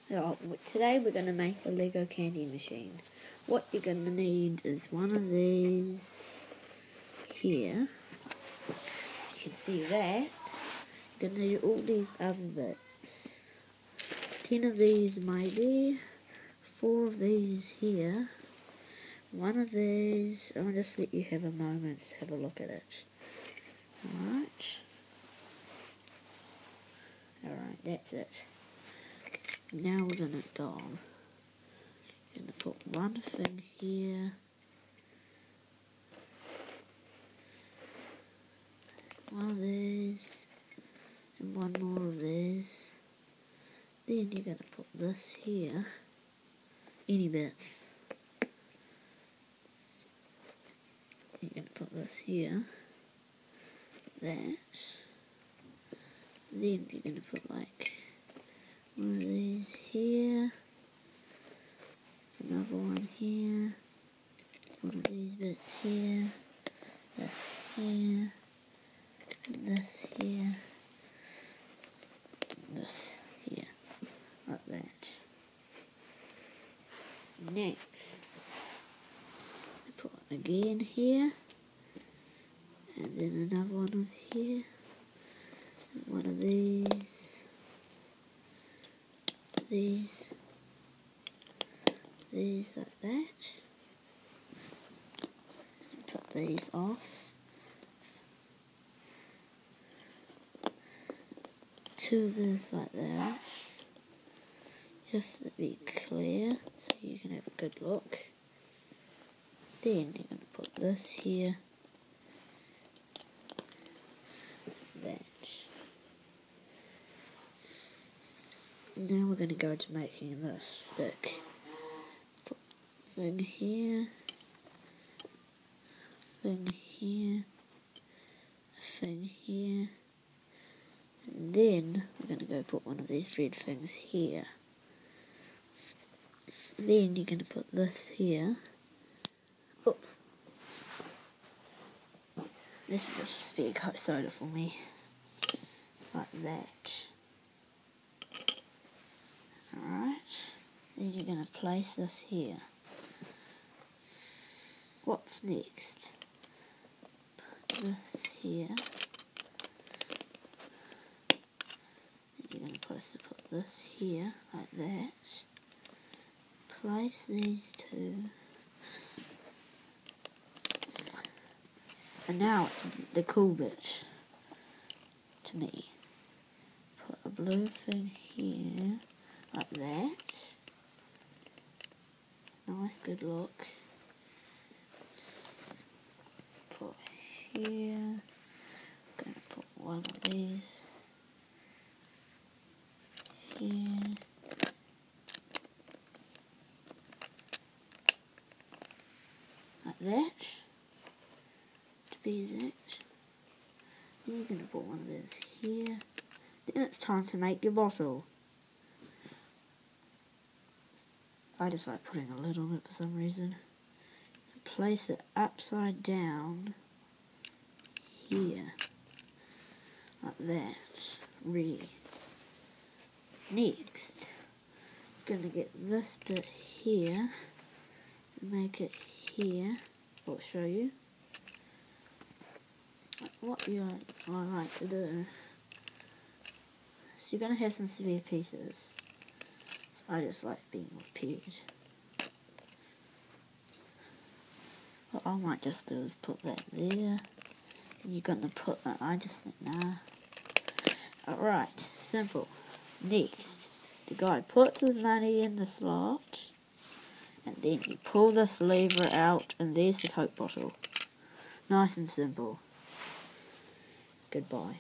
Today we're going to make a Lego candy machine. What you're going to need is one of these here. You can see that. You're going to need all these other bits. 10 of these maybe. 4 of these here. 1 of these. I'll just let you have a moment to have a look at it. Alright, that's it. Now we're going to go on. We're going to put one thing here. One of these. And one more of these. Then you're going to put this here. Any bits. You're going to put this here. That. Then you're going to put like one of these here, another one here, one of these bits here, this here, this here, this here, like that. Next, I put one again here, and then another one of here, and one of these, these like that. Put these off. 2 of these like that. Just to be clear, so you can have a good look. Then you're going to put this here. That. Now we're going to go to making this stick. Put a thing here, a thing here, a thing here, and then we're going to go put one of these red things here. Then you're going to put this here. Oops. This is just a spare Coke soda for me. Like that. Alright, then you're going to place this here. What's next? Put this here. Then you're going to put this here, like that. Place these 2. And now it's the cool bit to me. Put a blue thing here. Like that. Nice, good look. Put here. I'm going to put one of these here. Like that. To be exact. Then you're going to put one of these here. Then it's time to make your bottle. I just like putting a lid on it for some reason. And place it upside down here. Like that. Ready. Next, I'm going to get this bit here. And make it here. I'll show you. What I like to do. So you're going to have some spare pieces. I just like being prepared. What I might just do is put that there. And you're going to put that. I just think, nah. Alright, simple. Next, the guy puts his money in the slot. And then you pull this lever out. And there's the Coke bottle. Nice and simple. Goodbye.